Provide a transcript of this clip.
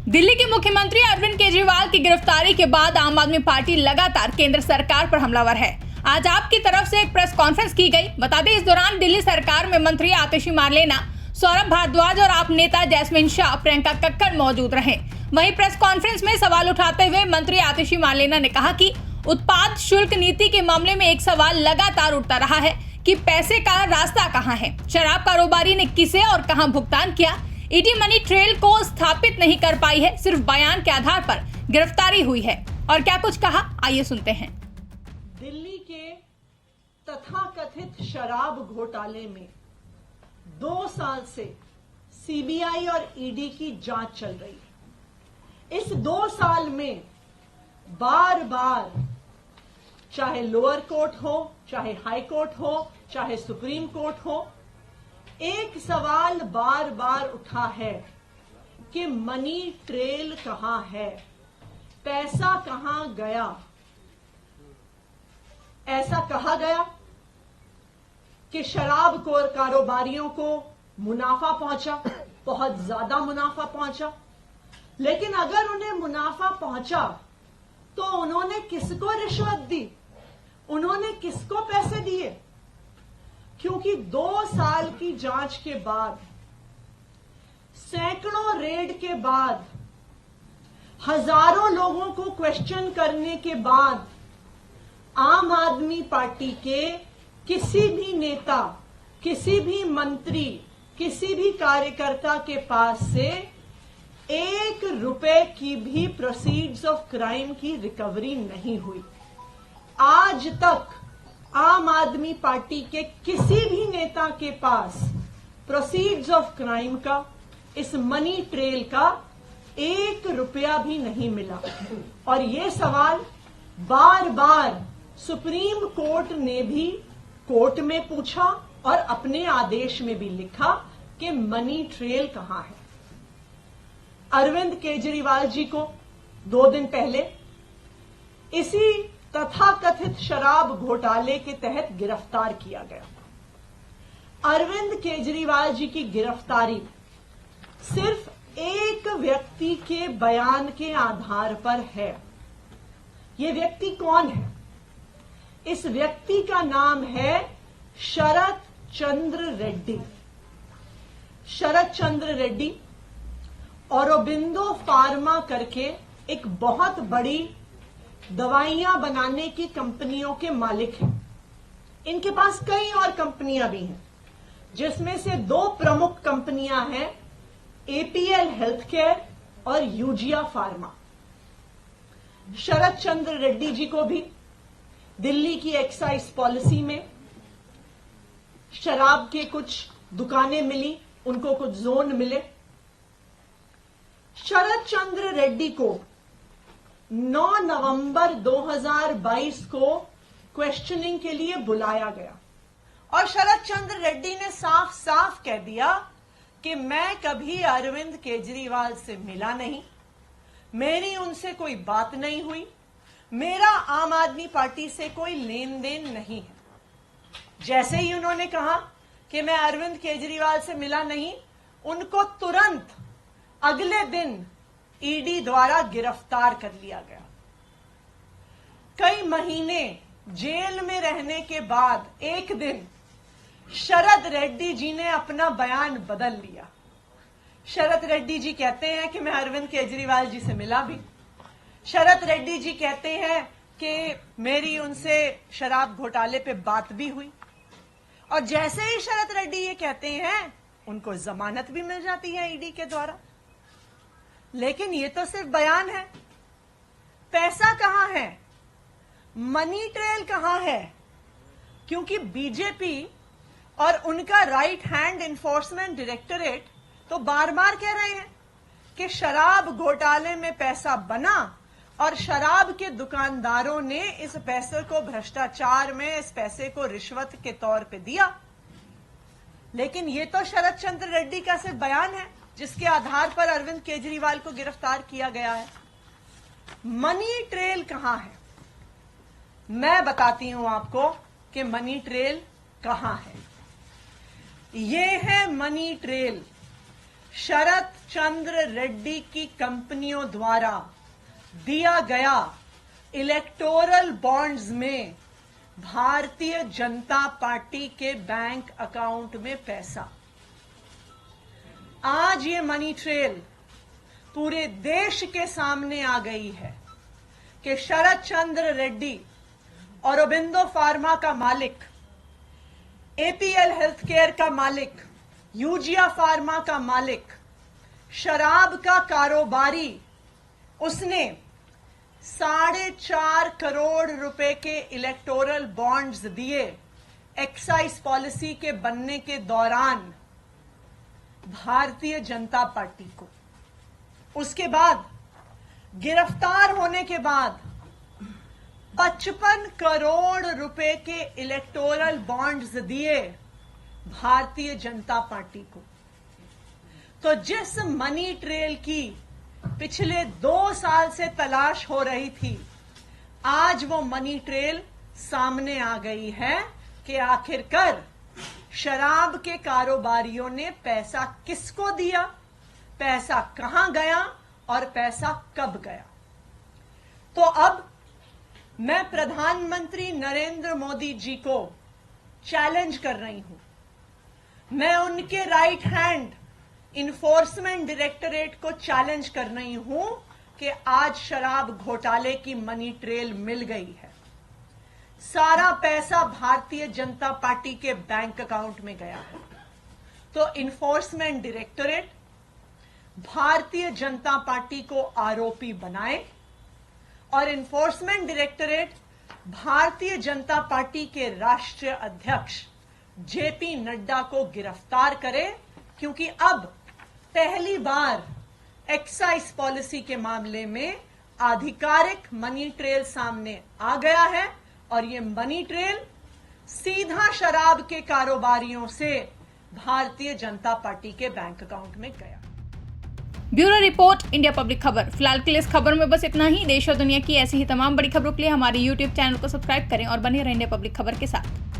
दिल्ली के मुख्यमंत्री अरविंद केजरीवाल की गिरफ्तारी के बाद आम आदमी पार्टी लगातार केंद्र सरकार पर हमलावर है। आज आप की तरफ से एक प्रेस कॉन्फ्रेंस की गई। बता दें, इस दौरान दिल्ली सरकार में मंत्री आतिशी मारलेना, सौरभ भारद्वाज और आप नेता जैस्मिन शाह, प्रियंका कक्कड़ मौजूद रहे। वहीं प्रेस कॉन्फ्रेंस में सवाल उठाते हुए मंत्री आतिशी मारलेना ने कहा कि उत्पाद शुल्क नीति के मामले में एक सवाल लगातार उठता रहा है कि पैसे का रास्ता कहां है। शराब कारोबारी ने किसे और कहां भुगतान किया। ईडी मनी ट्रेल को स्थापित नहीं कर पाई है, सिर्फ बयान के आधार पर गिरफ्तारी हुई है। और क्या कुछ कहा, आइए सुनते हैं। दिल्ली के तथाकथित शराब घोटाले में 2 साल से सीबीआई और ईडी की जांच चल रही है। इस 2 साल में बार बार, चाहे लोअर कोर्ट हो, चाहे हाई कोर्ट हो, चाहे सुप्रीम कोर्ट हो, एक सवाल बार बार उठा है कि मनी ट्रेल कहां है, पैसा कहां गया। ऐसा कहा गया कि शराब कारोबारियों को मुनाफा पहुंचा, बहुत ज्यादा मुनाफा पहुंचा। लेकिन अगर उन्हें मुनाफा पहुंचा तो उन्होंने किसको रिश्वत दी, उन्होंने किसको पैसे दिए? क्योंकि 2 साल की जांच के बाद, सैकड़ों रेड के बाद, हजारों लोगों को क्वेश्चन करने के बाद आम आदमी पार्टी के किसी भी नेता, किसी भी मंत्री, किसी भी कार्यकर्ता के पास से 1 रुपए की भी प्रोसीड्स ऑफ क्राइम की रिकवरी नहीं हुई। आज तक आम आदमी पार्टी के किसी भी नेता के पास प्रोसीड्स ऑफ क्राइम का, इस मनी ट्रेल का 1 रुपया भी नहीं मिला। और ये सवाल बार बार सुप्रीम कोर्ट ने भी कोर्ट में पूछा और अपने आदेश में भी लिखा कि मनी ट्रेल कहां है। अरविंद केजरीवाल जी को 2 दिन पहले इसी तथाकथित शराब घोटाले के तहत गिरफ्तार किया गया। अरविंद केजरीवाल जी की गिरफ्तारी सिर्फ एक व्यक्ति के बयान के आधार पर है। यह व्यक्ति कौन है? इस व्यक्ति का नाम है शरद चंद्र रेड्डी। शरद चंद्र रेड्डी औरोबिंदो फार्मा करके एक बहुत बड़ी दवाइयां बनाने की कंपनियों के मालिक हैं। इनके पास कई और कंपनियां भी हैं, जिसमें से 2 प्रमुख कंपनियां हैं, एपीएल हेल्थ केयर और यूजिया फार्मा। शरद चंद्र रेड्डी जी को भी दिल्ली की एक्साइज पॉलिसी में शराब के कुछ दुकानें मिली, उनको कुछ जोन मिले। शरद चंद्र रेड्डी को 9 नवंबर 2022 को क्वेश्चनिंग के लिए बुलाया गया और शरद चंद्र रेड्डी ने साफ साफ कह दिया कि मैं कभी अरविंद केजरीवाल से मिला नहीं, मेरी उनसे कोई बात नहीं हुई, मेरा आम आदमी पार्टी से कोई लेन देन नहीं है। जैसे ही उन्होंने कहा कि मैं अरविंद केजरीवाल से मिला नहीं, उनको तुरंत अगले दिन ईडी द्वारा गिरफ्तार कर लिया गया। कई महीने जेल में रहने के बाद एक दिन शरद रेड्डी जी ने अपना बयान बदल लिया। शरद रेड्डी जी कहते हैं कि मैं अरविंद केजरीवाल जी से मिला भी। शरद रेड्डी जी कहते हैं कि मेरी उनसे शराब घोटाले पे बात भी हुई। और जैसे ही शरद रेड्डी ये कहते हैं, उनको जमानत भी मिल जाती है ईडी के द्वारा। लेकिन ये तो सिर्फ बयान है। पैसा कहां है? मनी ट्रेल कहां है? क्योंकि बीजेपी और उनका राइट हैंड इन्फोर्समेंट डायरेक्टरेट तो बार बार कह रहे हैं कि शराब घोटाले में पैसा बना और शराब के दुकानदारों ने इस पैसे को भ्रष्टाचार में, इस पैसे को रिश्वत के तौर पे दिया। लेकिन ये तो शरद चंद्र रेड्डी का सिर्फ बयान है, जिसके आधार पर अरविंद केजरीवाल को गिरफ्तार किया गया है। मनी ट्रेल कहां है? मैं बताती हूं आपको कि मनी ट्रेल कहां है। ये है मनी ट्रेल। शरद चंद्र रेड्डी की कंपनियों द्वारा दिया गया इलेक्टोरल बॉन्ड्स में भारतीय जनता पार्टी के बैंक अकाउंट में पैसा। आज ये मनी ट्रेल पूरे देश के सामने आ गई है कि शरद चंद्र रेड्डी, औरोबिंदो फार्मा का मालिक, एपीएल हेल्थकेयर का मालिक, यूजिया फार्मा का मालिक, शराब का कारोबारी, उसने 4.5 करोड़ रुपए के इलेक्टोरल बॉन्ड्स दिए एक्साइज पॉलिसी के बनने के दौरान भारतीय जनता पार्टी को। उसके बाद गिरफ्तार होने के बाद 55 करोड़ रुपए के इलेक्टोरल बॉन्ड्स दिए भारतीय जनता पार्टी को। तो जिस मनी ट्रेल की पिछले 2 साल से तलाश हो रही थी, आज वो मनी ट्रेल सामने आ गई है कि आखिरकार शराब के कारोबारियों ने पैसा किसको दिया, पैसा कहां गया और पैसा कब गया। तो अब मैं प्रधानमंत्री नरेंद्र मोदी जी को चैलेंज कर रही हूं। मैं उनके राइट हैंड इन्फोर्समेंट डायरेक्टरेट को चैलेंज कर रही हूं कि आज शराब घोटाले की मनी ट्रेल मिल गई है। सारा पैसा भारतीय जनता पार्टी के बैंक अकाउंट में गया है। तो enforcement directorate Bharatiya Janata party को आरोपी बनाए और enforcement directorate Bharatiya Janata party के राष्ट्रीय अध्यक्ष जेपी नड्डा को गिरफ्तार करे, क्योंकि अब पहली बार एक्साइज पॉलिसी के मामले में आधिकारिक मनी ट्रेल सामने आ गया है और ये मनी ट्रेल सीधा शराब के कारोबारियों से भारतीय जनता पार्टी के बैंक अकाउंट में गया। ब्यूरो रिपोर्ट, इंडिया पब्लिक खबर। फिलहाल के लिए इस खबर में बस इतना ही। देश और दुनिया की ऐसी ही तमाम बड़ी खबरों के लिए हमारे YouTube चैनल को सब्सक्राइब करें और बने रहें इंडिया पब्लिक खबर के साथ।